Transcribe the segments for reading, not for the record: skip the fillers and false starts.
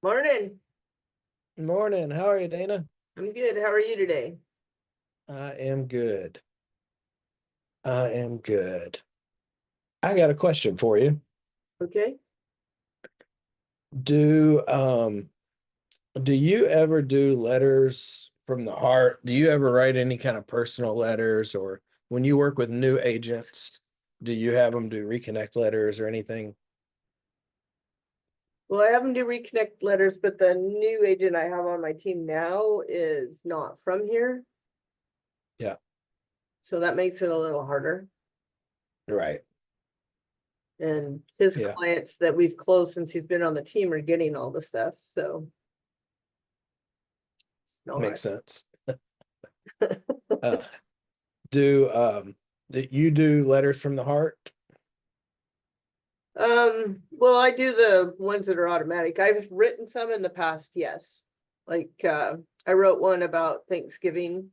Morning. Morning. How are you, Dana? I'm good. How are you today? I am good. I am good. I got a question for you. Okay. Do do you ever do letters from the heart? Do you ever write any kind of personal letters, or when you work with new agents, do you have them do reconnect letters or anything? Well, I have them do reconnect letters, but the new agent I have on my team now is not from here. Yeah, So that makes it a little harder. right. And his Yeah, clients that we've closed since he's been on the team are getting all the stuff. So it's not. makes sense. Uh, do do you do letters from the heart? Well, I do the ones that are automatic. I've written some in the past, yes. Like I wrote one about Thanksgiving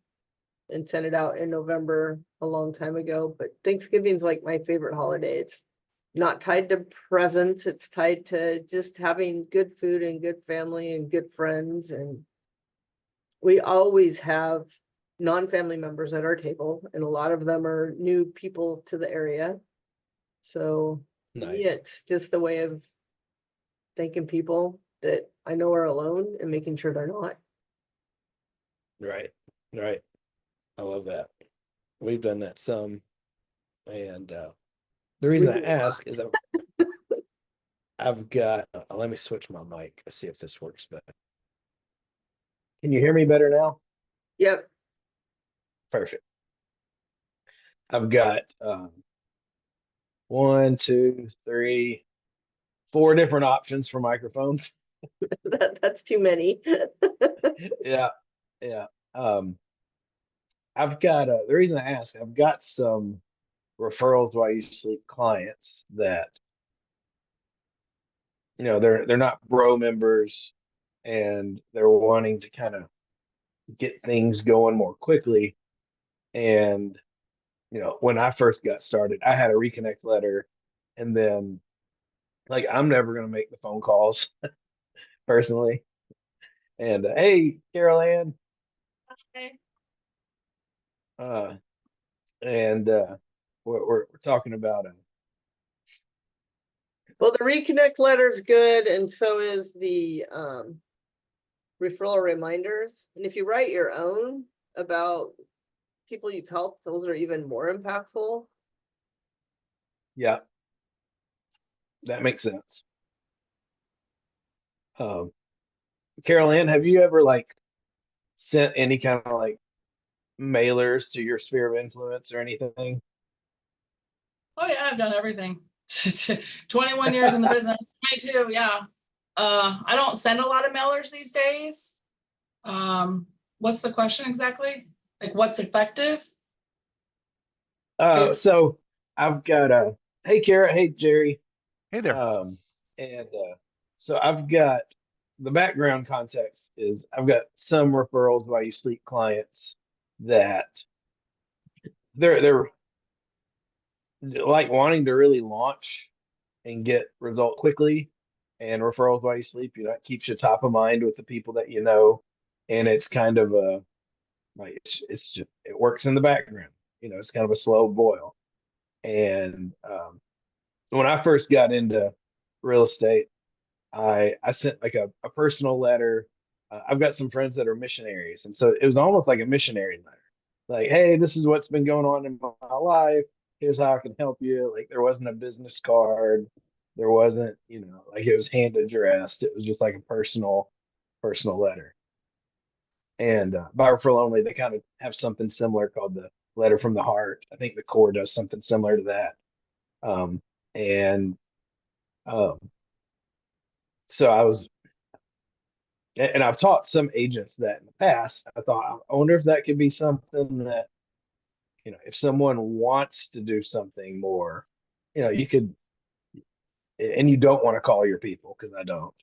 and sent it out in November a long time ago. But Thanksgiving's like my favorite holiday. It's not tied to presents, it's tied to just having good food and good family and good friends. And we always have non-family members at our table, and a lot of them are new people to the area. So to me, Nice. it's just a way of thanking people that I know are alone and making sure they're not. Right. Right. I love that. We've done that some, and the We reason I do a lot. ask is I've got, let me switch my mic. See if this works better. Can you hear me better now? Yep. Perfect. I've got one, two, three, four different options for microphones. That's too many. Yeah, yeah. Um, I've got the reason I ask, I've got some referrals while you sleep clients that they're not bro members and they're wanting to kind of get things going more quickly. And when I first got started, I had a reconnect letter, and then like I'm never gonna make the phone calls personally. And hey, Carol Ann, Okay. uh, and we're talking about Well, the reconnect letter is good, and so is the referral reminders. And if you write your own about people you've helped, those are even more impactful. yeah, that makes sense. Um, Carol Ann, have you ever like sent any kind of like mailers to your sphere of influence or anything? Oh yeah, I've done everything. 21 years in the business. 22, yeah. I don't send a lot of mailers these days. What's the question exactly? Like what's effective? So I've got hey Kara, hey Jerry. Hey there. And so I've got the background context is I've got some referrals while you sleep clients that they're like wanting to really launch and get result quickly. And referrals while you sleep, it keeps you top of mind with the people that you know. And it's kind of a like it's just it works in the background. It's kind of a slow boil. And when I first got into real estate, I sent like a personal letter. I've got some friends that are missionaries, and so it was almost like a missionary letter. Like, hey, this is what's been going on in my life. Here's how I can help you. Like, there wasn't a business card. There wasn't, like it was hand addressed. It was just like a personal letter. And by referral only, they kind of have something similar called the letter from the heart. I think the core does something similar to that. And um, so and I've taught some agents that in the past. I thought, I wonder if that could be something that, if someone wants to do something more, you could, and you don't want to call your people because I don't,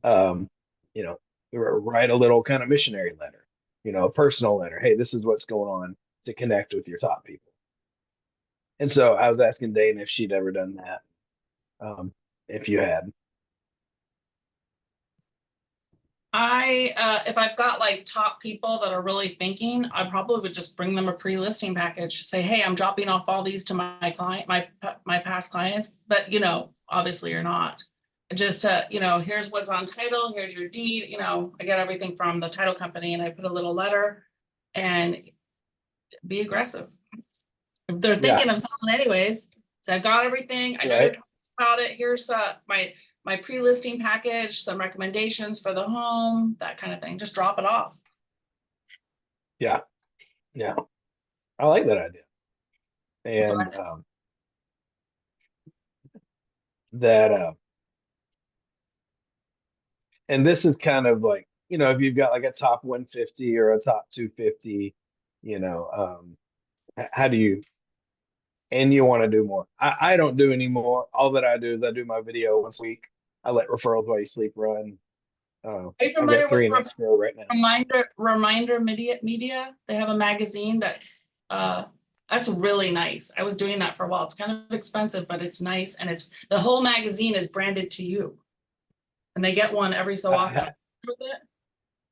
um, you know, write a little kind of missionary letter, a personal letter. Hey, this is what's going on to connect with your top people. And so I was asking Dana if she'd ever done that, if you had. If I've got like top people that are really thinking, I probably would just bring them a pre-listing package. Say, hey, I'm dropping off all these to my client, my past clients, but obviously you're not. Just here's what's on title, here's your deed, I get everything from the title company and I put a little letter and be aggressive. If they're thinking of selling anyways, so I got everything, I know you're talking about it, here's my pre-listing package, some recommendations for the home, that kind of thing. Just drop it off. Yeah. Yeah. I like that idea. That's what And I that and this is kind of like, if you've got like a top 150 or a top 250, how do you, and you want to do more. I don't do any more. All that I do is I do my video once a week. I let Referrals While You Sleep run. Are you I've familiar got 3 in with escrow right now. Reminder Media? They have a magazine that's really nice. I was doing that for a while. It's kind of expensive, but it's nice, and it's the whole magazine is branded to you, and they get one every so often. With it?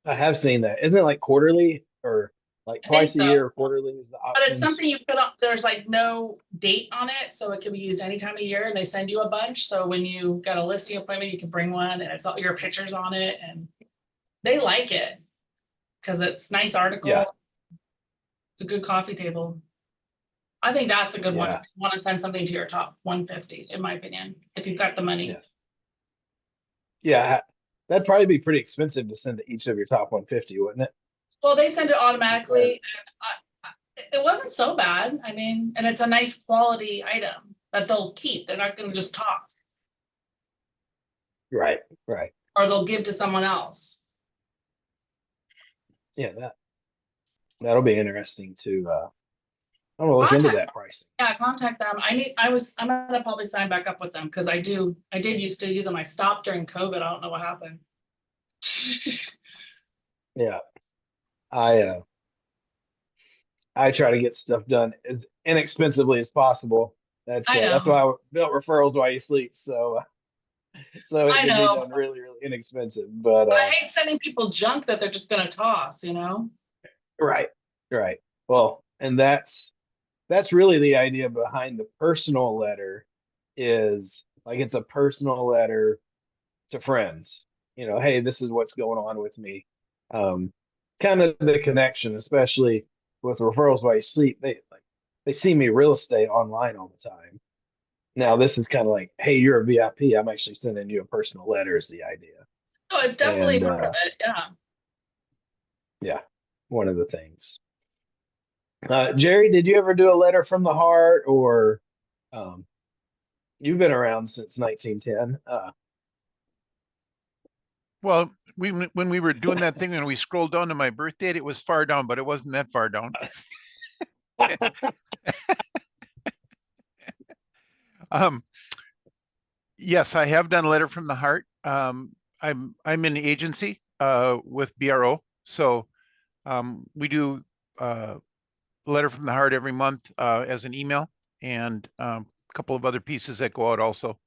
I have seen that. Isn't it like quarterly or like twice a year or quarterly is the But it's options? something you put on, there's like no date on it, so it can be used any time of year, and they send you a bunch. So when you got a listing appointment, you can bring one, and it's all your pictures on it, and they like it because it's nice article. Yeah. It's a good coffee table. I think that's a good one. Yeah. If you want to send something to your top 150, in my opinion, if you've got the money. Yeah. That'd probably be pretty expensive to send to each of your top 150, wouldn't it? Well, they send it automatically. It wasn't so bad. I mean, and it's a nice quality item that they'll keep. They're not going to just toss. Right. Or they'll give to someone else. Yeah, that'll be interesting to I'm gonna look into that pricing. Yeah, contact them. I'm gonna probably sign back up with them because I did used to use them. I stopped during COVID. I don't know what happened. Yeah. I try to get stuff done as inexpensively as possible. That's why I built Referrals While You Sleep. So it I can be know. done really, really inexpensive. But I hate sending people junk that they're just gonna toss, right. Well, and that's really the idea behind the personal letter is like it's a personal letter to friends. Hey, this is what's going on with me. Kind of the connection, especially with Referrals While You Sleep. They see me real estate online all the time. Now this is kind of like, hey, you're a VIP. I'm actually sending you a personal letter is the idea. Oh, it's definitely part of it. Yeah. Yeah, one of the things. Jerry, did you ever do a letter from the heart, or you've been around since 1910? Well, when we were doing that thing and we scrolled down to my birth date, it was far down, but it wasn't that far down. Yes, I have done a letter from the heart. I'm in the agency with BRO, so we do letter from the heart every month as an email, and a couple of other pieces that go out also.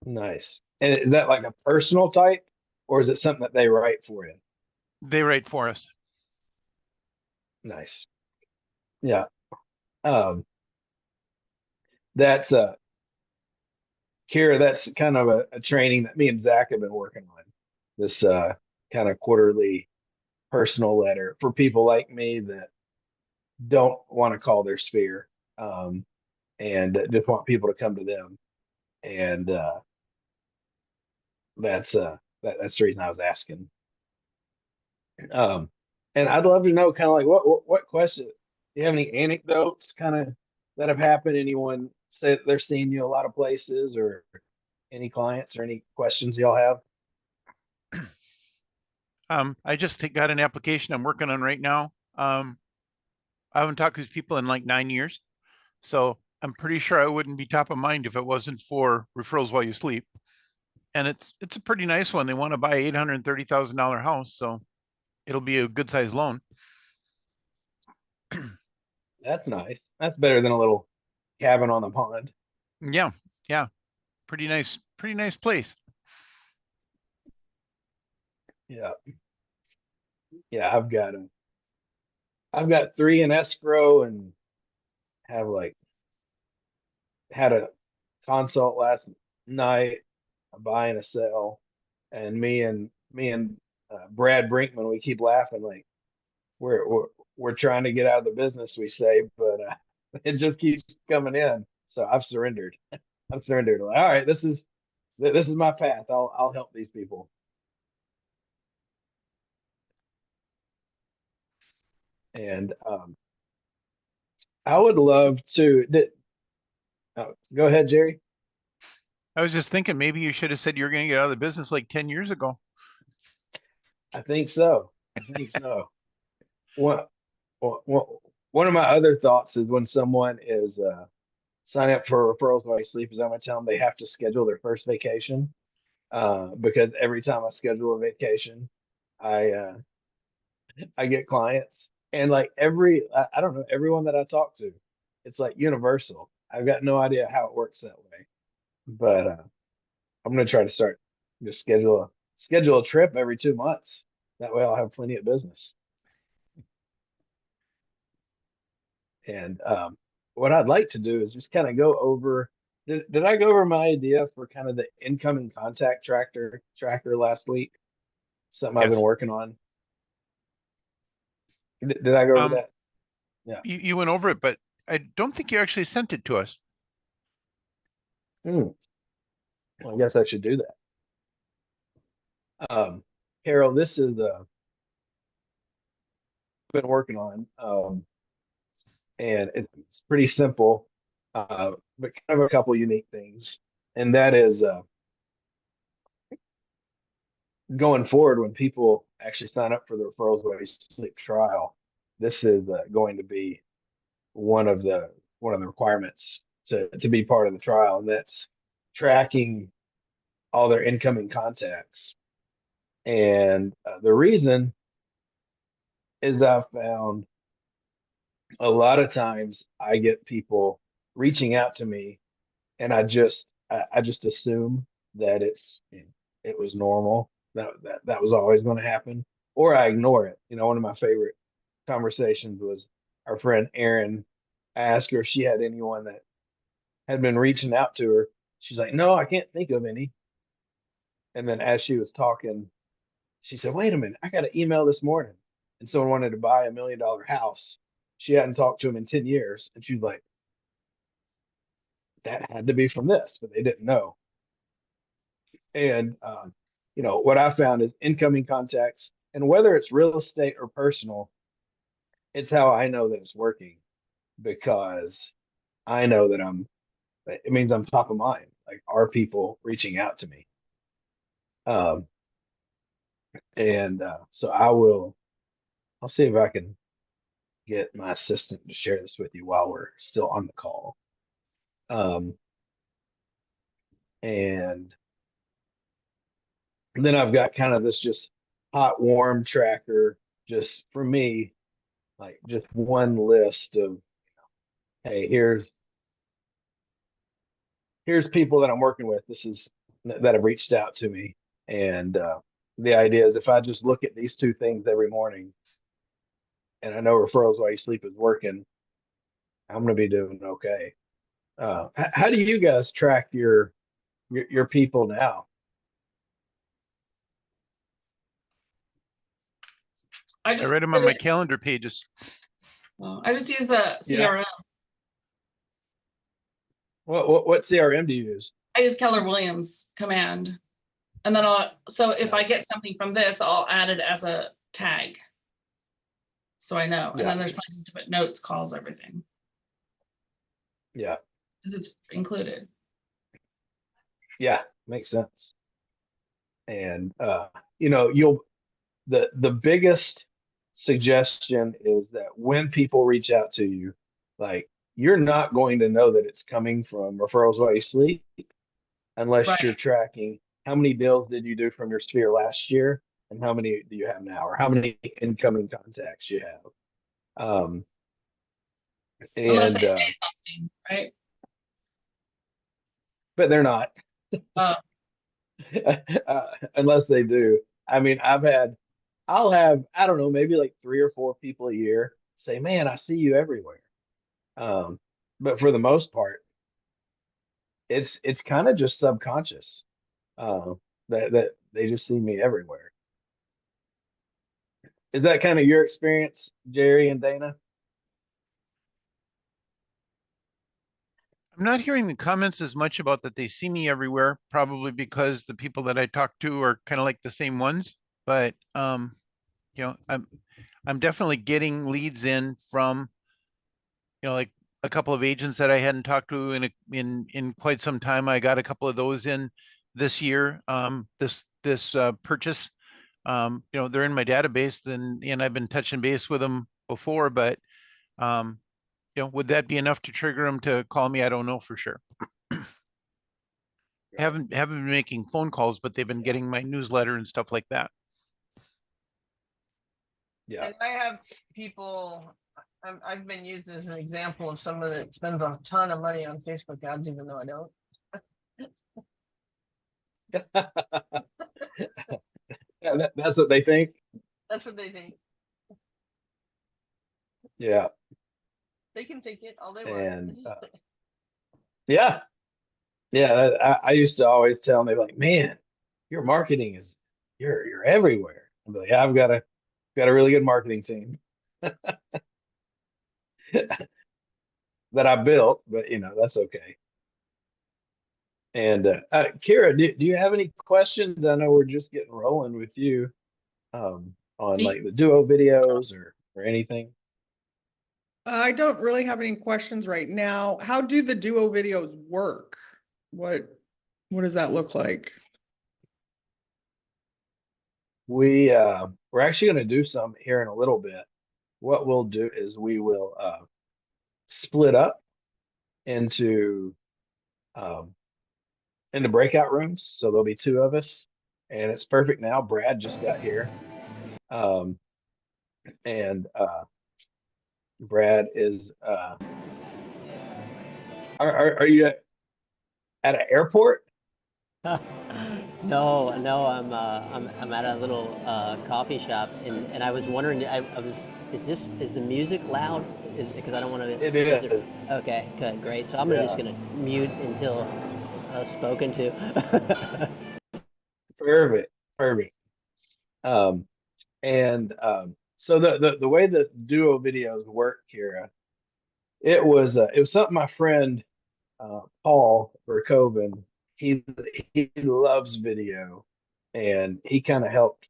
Nice. And is that like a personal type, or is it something that they write for you? They write for us. Nice. Yeah. That's Kira, that's kind of a training that me and Zach have been working on. This kind of quarterly personal letter for people like me that don't want to call their sphere and just want people to come to them. And that's the reason I was asking. And I'd love to know kind of like what question, do you have any anecdotes kind of that have happened? Anyone say that they're seeing you a lot of places, or any clients or any questions y'all have? I just got an application I'm working on right now. I haven't talked to these people in like 9 years, so I'm pretty sure I wouldn't be top of mind if it wasn't for Referrals While You Sleep. And it's a pretty nice one. They want to buy $830,000 house, so it'll be a good sized loan. That's nice. That's better than a little cabin on the pond. Yeah, pretty nice place. Yeah. Yeah, I've got 3 in escrow and have like had a consult last night, a buy and a sell, and me and Brad Brinkman, we keep laughing like we're trying to get out of the business, we say, but it just keeps coming in. So I've surrendered. I've surrendered. Like, all right, this is my path. I'll help these people. And I would love to. Oh, go ahead, Jerry. I was just thinking maybe you should have said you were going to get out of the business like 10 years ago. I think so. I think so. What, one of my other thoughts is when someone is signing up for referrals while you sleep, is I'm gonna tell them they have to schedule their first vacation. Because every time I schedule a vacation, I I get clients, and like I don't know, everyone that I talk to, it's like universal. I've got no idea how it works that way, but I'm gonna try to start just schedule a trip every 2 months. That way I'll have plenty of business. And what I'd like to do is just kind of go over. Did I go over my idea for kind of the incoming contact tracker last week? Something I've been Yes. working on. Did I go over that? Yeah. You went over it, but I don't think you actually sent it to us. Well, I guess I should do that. Carol, this is been working on, and it's pretty simple, but kind of a couple unique things, and that is going forward when people actually sign up for the referrals while you sleep trial. This is going to be one of the requirements to be part of the trial, and that's tracking all their incoming contacts. And the reason is I found a lot of times I get people reaching out to me, and I just assume that it was normal, that was always going to happen, or I ignore it. One of my favorite conversations was our friend Erin. I asked her if she had anyone that had been reaching out to her. She's like, no, I can't think of any. And then as she was talking, she said, wait a minute, I got an email this morning, and someone wanted to buy $1 million house. She hadn't talked to him in 10 years. And she's like, that had to be from this, but they didn't know. And, what I found is incoming contacts, and whether it's real estate or personal, it's how I know that it's working, because I know that it means I'm top of mind. Like, are people reaching out to me? And so I'll see if I can get my assistant to share this with you while we're still on the call. And then I've got kind of this just hot, warm tracker, just for me, like just one list of, hey, here's people that I'm working with. That have reached out to me. And the idea is if I just look at these 2 things every morning, and I know referrals while you sleep is working, I'm going to be doing okay. How do you guys track your people now? I I just read them on my calendar pages. I just use the CRM. What CRM do you use? I use Keller Williams Command. And then so if I get something from this, I'll add it as a tag. So I know. And then there's places to put notes, calls, everything. Yeah. Because it's included. Yeah, makes sense. And the biggest suggestion is that when people reach out to you, like, you're not going to know that it's coming from referrals while you sleep unless you're tracking how many deals did you do from your sphere last year and how many do you have now, or how many incoming contacts you have. Unless they say something, right? But they're not. Unless they do. I mean, I'll have, I don't know, maybe like 3 or 4 people a year say, man, I see you everywhere. But for the most part, it's kind of just subconscious, uh, that they just see me everywhere. Is that kind of your experience, Jerry and Dana? I'm not hearing the comments as much about that they see me everywhere, probably because the people that I talk to are kind of like the same ones. But you know, I'm definitely getting leads in from, like a couple of agents that I hadn't talked to in quite some time. I got a couple of those in this year. This purchase, they're in my database, and I've been touching base with them before, but um, would that be enough to trigger them to call me? I don't know for sure. Haven't been making phone calls, but they've been getting my newsletter and stuff like that. Yeah. And I have people, I've been used as an example of someone that spends a ton of money on Facebook ads, even though I don't. That's what they think. That's what they think. Yeah. They can think it all they And want. yeah, yeah. I used to always tell them, like, man, your marketing is you're everywhere. I'm like, yeah, I've got a really good marketing team that I built, but that's okay. And Kira, do you have any questions? I know we're just getting rolling with you, on Me? like the duo videos or anything. I don't really have any questions right now. How do the duo videos work? What does that look like? We're actually going to do some here in a little bit. What we'll do is we will split up into um, into breakout rooms. So there'll be 2 of us, and it's perfect now. Brad just got here, um, and Brad is. Are you at an airport? No, no, I'm at a little coffee shop, and I was wondering, I was, is the music loud? Because I don't want to. It is. Okay, good, great. So I'm Yeah. just gonna mute until spoken to. Perfect. Perfect. Um, and so the way that duo videos work, Kira, it was something my friend Paul Verkoven, he loves video, and he kind of helped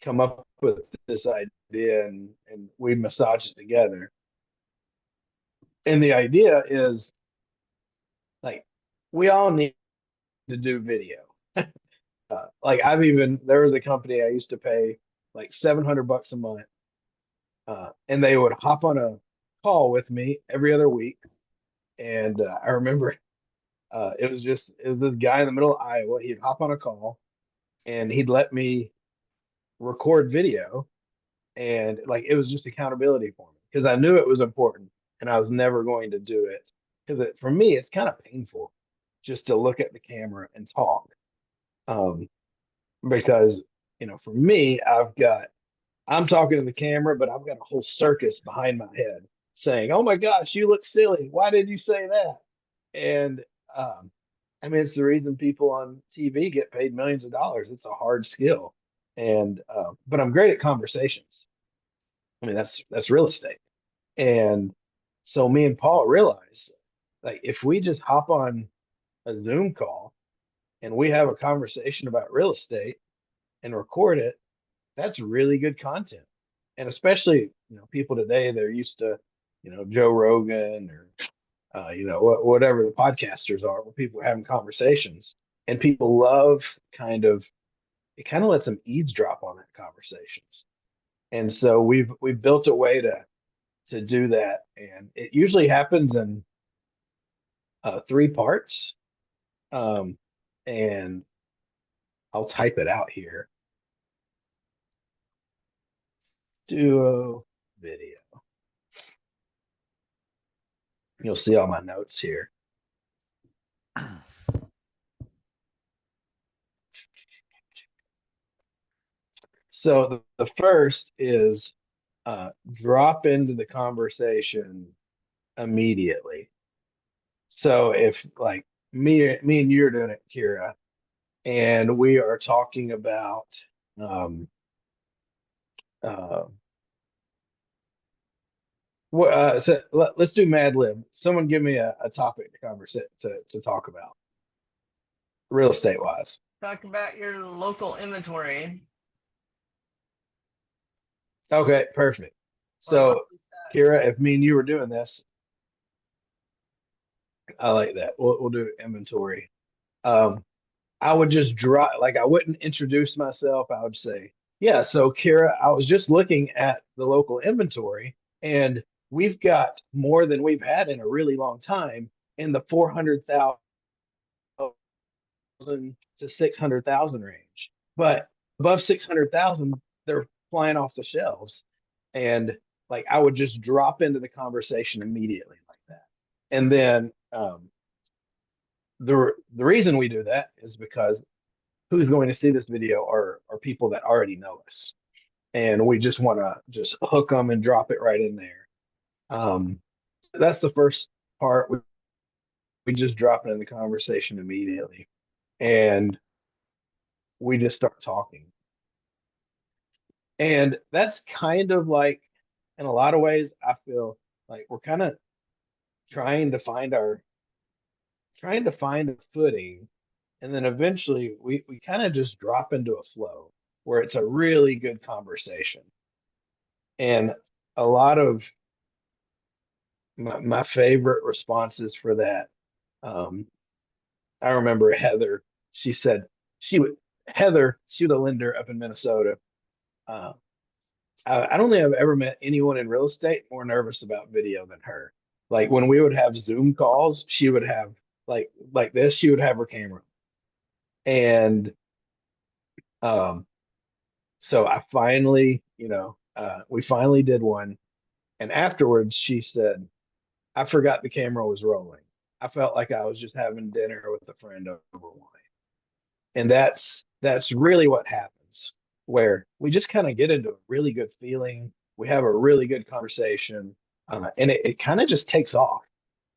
come up with this idea, and we massaged it together. And the idea is, like, we all need to do video. Like, there was a company I used to pay like $700 a month, and they would hop on a call with me every other week. And I remember it was this guy in the middle of Iowa. He'd hop on a call, and he'd let me record video, and like it was just accountability for me because I knew it was important, and I was never going to do it because for me it's kind of painful just to look at the camera and talk, because for me I'm talking to the camera, but I've got a whole circus behind my head saying, oh my gosh, you look silly, why did you say that? And I mean, it's the reason people on TV get paid millions of dollars. It's a hard skill. And but I'm great at conversations. I mean, that's real estate. And so me and Paul realized, like, if we just hop on a Zoom call and we have a conversation about real estate and record it, that's really good content. And especially, people today, they're used to, Joe Rogan or whatever the podcasters are, where people are having conversations, and people love it kind of lets them eavesdrop on that conversations. And so we've built a way to do that, and it usually happens in 3 parts. And I'll type it out here. Duo video. You'll see all my notes here. So the first is drop into the conversation immediately. So if like me and you're doing it, Kira, and we are talking about um uh so let's do Mad Lib. Someone give me a topic to to talk about real estate wise. Talk about your local inventory. Okay, perfect. or So monthly stats. Kira, if me and you were doing this, I like that. We'll do inventory. Um, I would just drop, like I wouldn't introduce myself. I would say, yeah, so Kira, I was just looking at the local inventory and we've got more than we've had in a really long time in the 400,000 to 600,000 range. But above 600,000, they're flying off the shelves. And like I would just drop into the conversation immediately like that. And then the reason we do that is because who's going to see this video are people that already know us, and we just want to just hook them and drop it right in there. That's the first part. We just drop it in the conversation immediately, and we just start talking. And that's kind of like, in a lot of ways, I feel like we're kind of trying to find our trying to find a footing, and then eventually we kind of just drop into a flow where it's a really good conversation. And a lot of my favorite responses for that, um, I remember Heather, she said she would, Heather, she was a lender up in Minnesota. Uh, I don't think I've ever met anyone in real estate more nervous about video than her. Like when we would have Zoom calls, she would have like this, she would have her camera. And um, so I finally, we finally did one. And afterwards, she said, I forgot the camera was rolling. I felt like I was just having dinner with a friend over wine. And that's really what happens, where we just kind of get into a really good feeling. We have a really good conversation, and it kind of just takes off.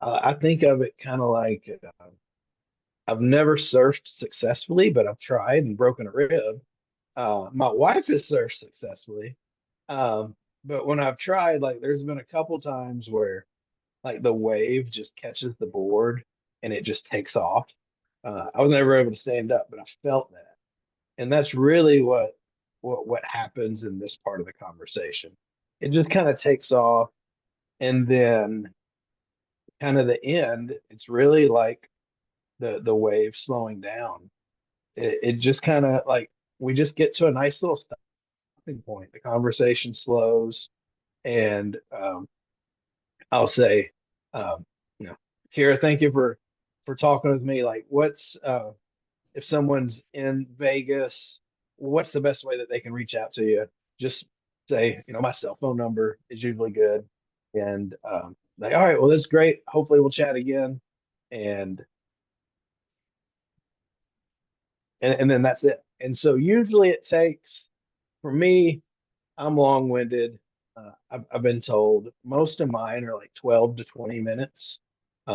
I think of it kind of like I've never surfed successfully, but I've tried and broken a rib. My wife has surfed successfully, um, but when I've tried, like there's been a couple times where like the wave just catches the board and it just takes off. I was never able to stand up, but I felt that, and that's really what happens in this part of the conversation. It just kind of takes off, and then kind of the end. It's really like the wave slowing down. It just kind of like we just get to a nice little stopping point. The conversation slows, and I'll say, um, you know, Kira, thank you for talking with me. Like, what's if someone's in Vegas, what's the best way that they can reach out to you? Just say, my cell phone number is usually good, and like, all right, well, that's great. Hopefully, we'll chat again, and and then that's it. And so usually it takes, for me, I'm long-winded. I've been told most of mine are like 12 to 20 minutes.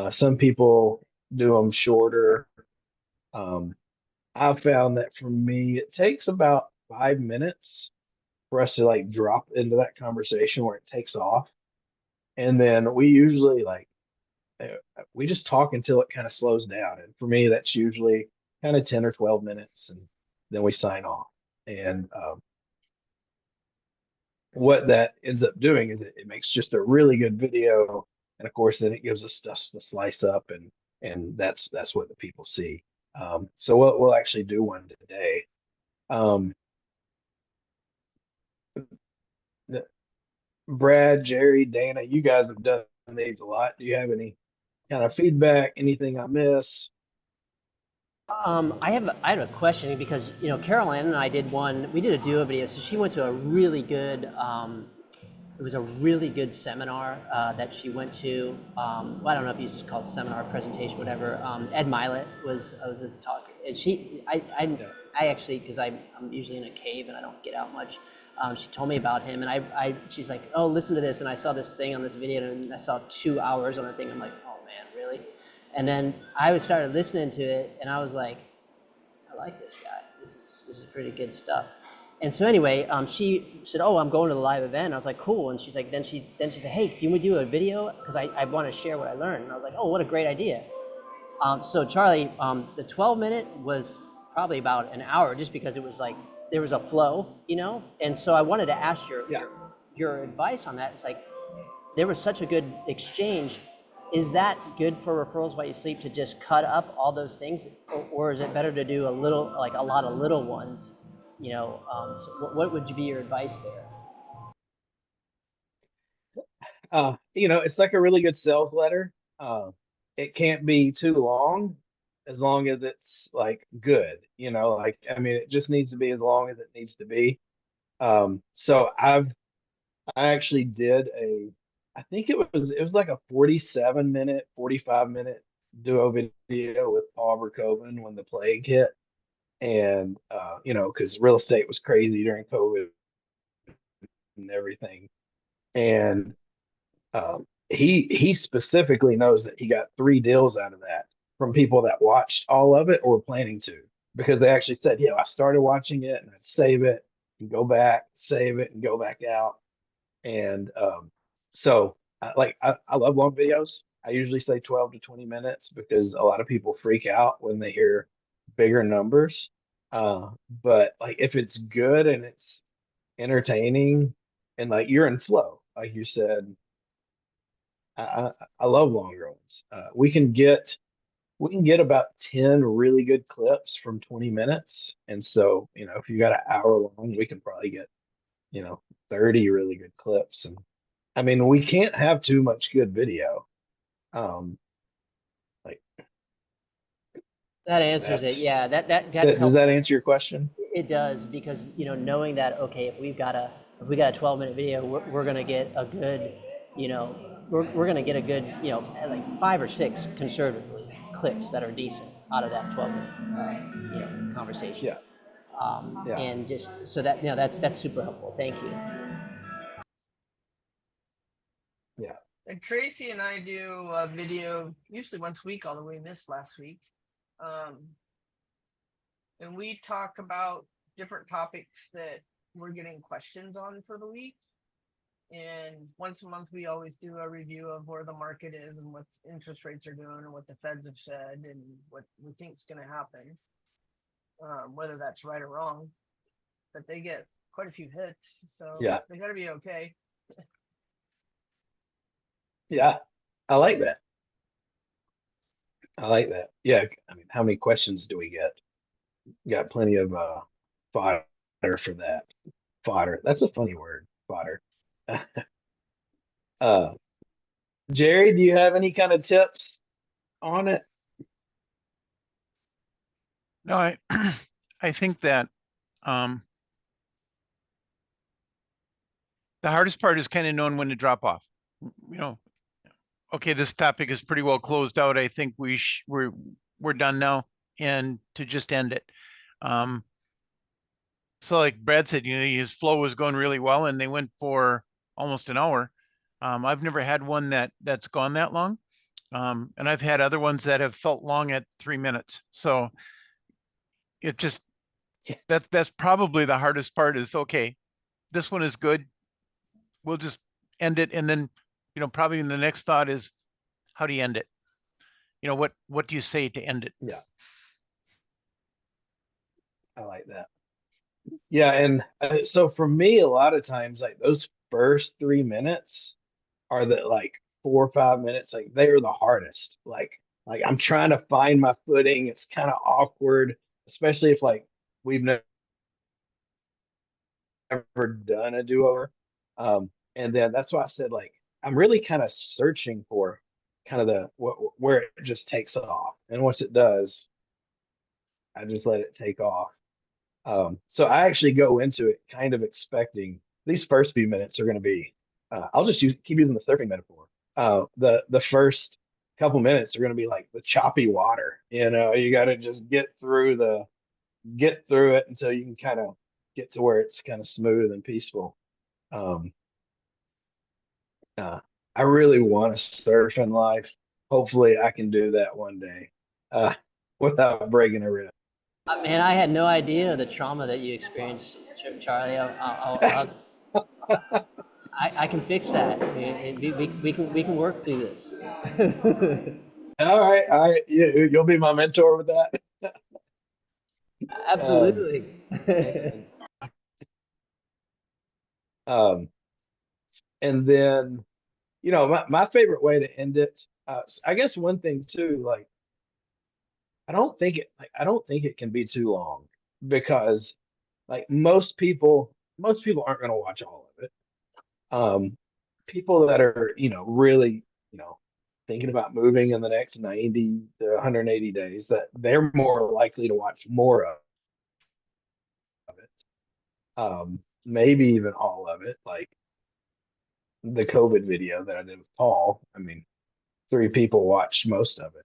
Some people do them shorter. Um, I've found that for me, it takes about 5 minutes for us to like drop into that conversation where it takes off. And then we usually we just talk until it kind of slows down. And for me, that's usually kind of 10 or 12 minutes. And then we sign off. And what that ends up doing is it makes just a really good video. And of course, then it gives us stuff to slice up, and that's what the people see. So we'll actually do one today. Um, Brad, Jerry, Dana, you guys have done these a lot. Do you have any kind of feedback? Anything I miss? I have a question because Caroline and I did one. We did a duo video, so she went to a really good. It was a really good seminar that she went to. Well, I don't know if you call it seminar, presentation, whatever. Ed Milet was at the talk, and I actually, because I'm usually in a cave and I don't get out much. She told me about him, and she's like, "Oh, listen to this." And I saw this thing on this video, and I saw 2 hours on the thing. I'm like, "Oh man, really?" And then I started listening to it, and I was like, "I like this guy. This is pretty good stuff." And so anyway, she said, "Oh, I'm going to the live event." I was like, "Cool." And she's like, then she said, "Hey, can we do a video? Because I want to share what I learned." And I was like, "Oh, what a great idea." So Charlie, the 12-minute was probably about an hour, just because it was like there was a flow, you know. And so I wanted to ask Yeah. your advice on that. It's like there was such a good exchange. Is that good for referrals while you sleep, to just cut up all those things, or is it better to do a lot of little ones? You know, so what would be your advice there? It's like a really good sales letter. It can't be too as long as it's like good, like, I mean, it just needs to be as long as it needs to be. So I actually did I think it was like a 47-minute, 45-minute duo video with Paul Verhoeven when the plague hit. And, because real estate was crazy during COVID and everything. And he specifically knows that he got 3 deals out of that from people that watched all of it or were planning to, because they actually said, I started watching it and I'd save it and go back, save it and go back out. And so I love long videos. I usually say 12 to 20 minutes because a lot of people freak out when they hear bigger numbers. But like if it's good and it's entertaining and like you're in flow, like you said, I love longer ones. We can get about 10 really good clips from 20 minutes. And so, if you got an hour long, we can probably get, 30 really good clips. And I mean, we can't have too much good video. Like That answers it. Yeah, that's does helpful. that answer your question? It does, because knowing that, okay, if we got a 12-minute video, we're gonna get a good, we're gonna get a good, like 5 or 6 conservatively clips that are decent out of that 12-minute conversation. Yeah. Yeah. And just so that that's super helpful. Thank you. Yeah. And Tracy and I do a video usually once a week, although we missed last week. And we talk about different topics that we're getting questions on for the week. And once a month, we always do a review of where the market is and what interest rates are doing and what the feds have said and what we think is going to happen, whether that's right or wrong. But they get quite a few hits, so they got to be okay. Yeah. I like that. Yeah. I mean, how many questions do we get? Got plenty of fodder for that. Fodder. That's a funny word. Fodder. Jerry, do you have any kind of tips on it? No, I think that the hardest part is kind of knowing when to drop off. Okay, this topic is pretty well closed out. I think we're done now, and to just end it. So like Brad said, his flow was going really well, and they went for almost an hour. I've never had one that's gone that long. And I've had other ones that have felt long at 3 minutes. So it just, that's probably the hardest part is, okay, this one is good. We'll just end it. And then, probably the next thought is, how do you end it? What do you say to end it? Yeah. I like that. Yeah. And so for me, a lot of times, like those first 3 minutes are the like 4 or 5 minutes, like they are the hardest. Like I'm trying to find my footing. It's kind of awkward, especially if like we've never done a do-over. And then that's why I said, like, I'm really kind of searching for kind of where it just takes off. And once it does, I just let it take off. So I actually go into it kind of expecting these first few minutes are going to be, I'll just keep using the surfing metaphor. The first couple minutes are going to be like the choppy water. You got to just get through get through it until you can kind of get to where it's kind of smooth and peaceful. Um, I really want to surf in life. Hopefully I can do that one day, without breaking a rib. Man, I had no idea the trauma that you experienced, Charlie. I can fix that. We can work through this. All right. You'll be my mentor with that. Absolutely. Um, and then, my favorite way to end it, I guess one thing too, like, I don't think it can be too long, because like most people aren't going to watch all of it. People that are, really, thinking about moving in the next 90 to 180 days, that they're more likely to watch more of it. Maybe even all of it, like the COVID video that I did with Paul. I mean, 3 people watched most of it.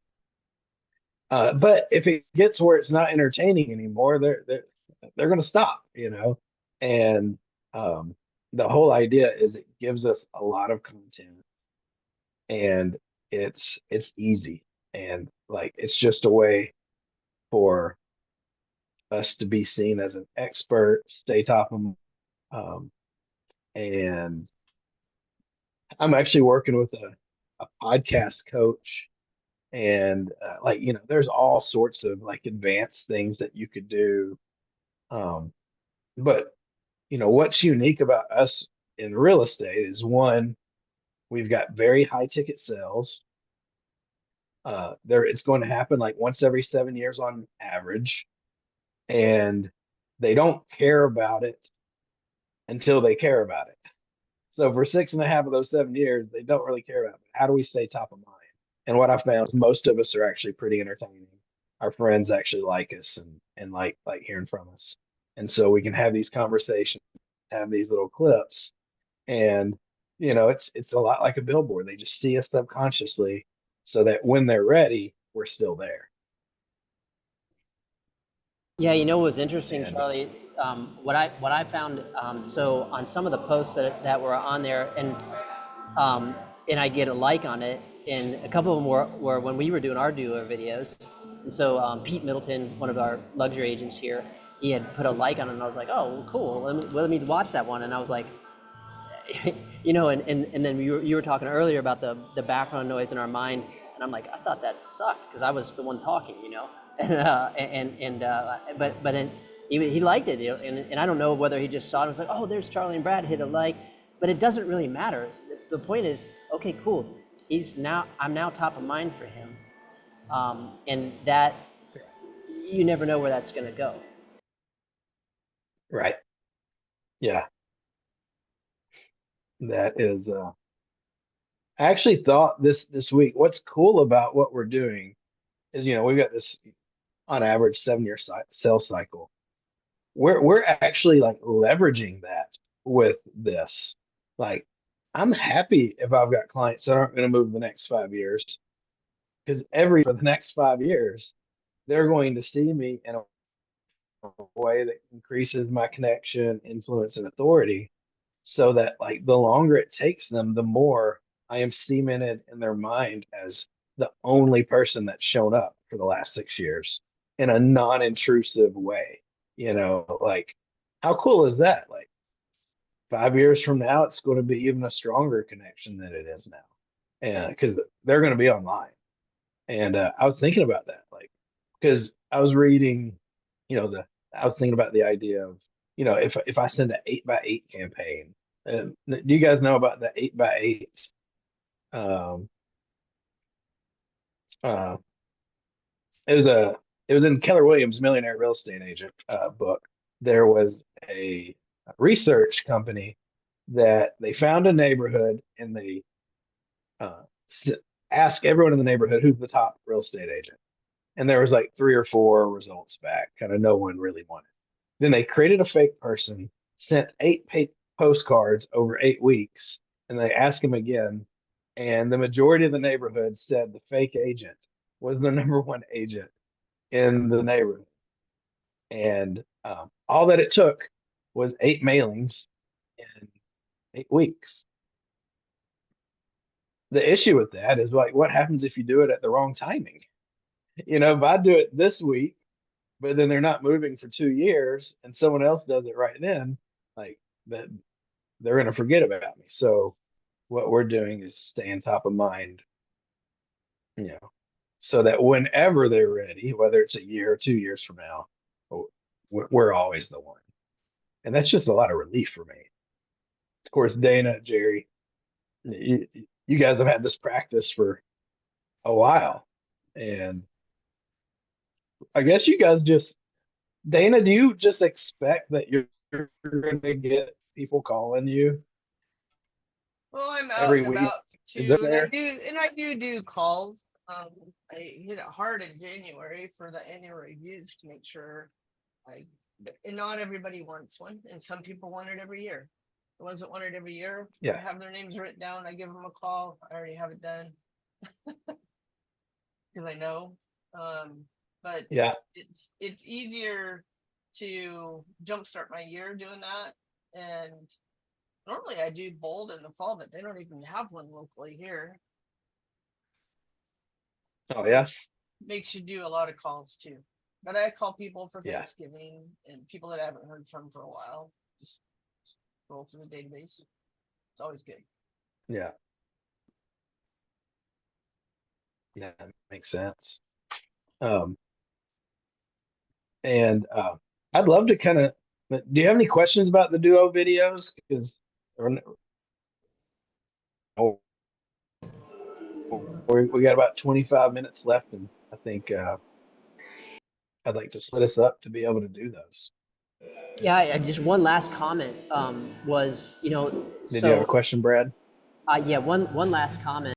But if it gets where it's not entertaining anymore, they're going to stop, And the whole idea is it gives us a lot of content, and it's easy, and like it's just a way for us to be seen as an expert, stay top of and I'm actually working with a podcast coach, and like, there's all sorts of like advanced things that you could do. But what's unique about us in real estate is, one, we've got very high ticket sales. It's going to happen like once every 7 years on average, and they don't care about it until they care about it. So for 6.5 of those 7 years, they don't really care about it. How do we stay top of mind? And what I found is most of us are actually pretty entertaining. Our friends actually like us, and like hearing from us. And so we can have these conversations, have these little clips, and it's a lot like a billboard. They just see us subconsciously, so that when they're ready, we're still there. Yeah, what was interesting, And Charlie, what I found, so on some of the posts that were on there, and I get a like on it, and a couple of them were when we were doing our duo videos. And so Pete Middleton, one of our luxury agents here, he had put a like on it, and I was like, oh, cool, let me watch that one. And I was like, and then you were talking earlier about the background noise in our mind, and I'm like, I thought that sucked because I was the one talking, but then he liked it, and I don't know whether he just saw it and was like, oh, there's Charlie and Brad, hit a like, but it doesn't really matter. The point is, okay, cool, I'm now top of mind for him, and that you never know where that's going to go. right, yeah, that is. I actually thought this week, what's cool about what we're doing is, we've got this on average 7-year sales cycle. We're actually like leveraging that with this. Like, I'm happy if I've got clients that aren't going to move the next 5 years, because for the next 5 years, they're going to see me in a way that increases my connection, influence, and authority, so that like the longer it takes them, the more I am cemented in their mind as the only person that's shown up for the last 6 years in a non-intrusive way. Like, how cool is that? Like, 5 years from now, it's going to be even a stronger connection than it is now. And because they're going to be online. And I was thinking about that, like, because I was reading, I was thinking about the idea of, if I send an 8x8 campaign, do you guys know about the 8x8? Uh, it was in Keller Williams' Millionaire Real Estate Agent book. There was a research company that they found a neighborhood, and they asked everyone in the neighborhood who's the top real estate agent. And there was like 3 or 4 results back. Kind of no one really wanted. Then they created a fake person, sent 8 postcards over 8 weeks, and they asked him again. And the majority of the neighborhood said the fake agent was the #1 agent in the neighborhood. And all that it took was 8 mailings in 8 weeks. The issue with that is like, what happens if you do it at the wrong timing? You know, if I do it this week, but then they're not moving for 2 years and someone else does it right then, like that, they're going to forget about me. So what we're doing is staying top of mind, you know, so that whenever they're ready, whether it's a year or 2 years from now, we're always the one. And that's just a lot of relief for me. Of course, Dana, Jerry, you guys have had this practice for a while. And I guess you guys just, Dana, do you just expect that you're going to get people calling you Well, I'm out every and week? about Is too, that and I fair? do calls. I hit it hard in January for the annual reviews to make sure and not everybody wants one, and some people want it every year. The ones that want it every year, I Yeah. have their names written down, I give them a call, I already have it done. Cause I know, but Yeah. it's easier to jumpstart my year doing that. And normally I do bold in the fall, but they don't even have one locally here. Oh, yeah. Which makes you do a lot of calls too. But I call people for Yeah. Thanksgiving and people that I haven't heard from for a while. Just roll through the database. It's always good. Yeah. Yeah, that makes sense. And I'd love to kind of, do you have any questions about the duo videos? Because we got about 25 minutes left, and I think I'd like to split us up to be able to do those. Yeah, just one last comment was, Did you have a question, Brad? yeah, one last comment.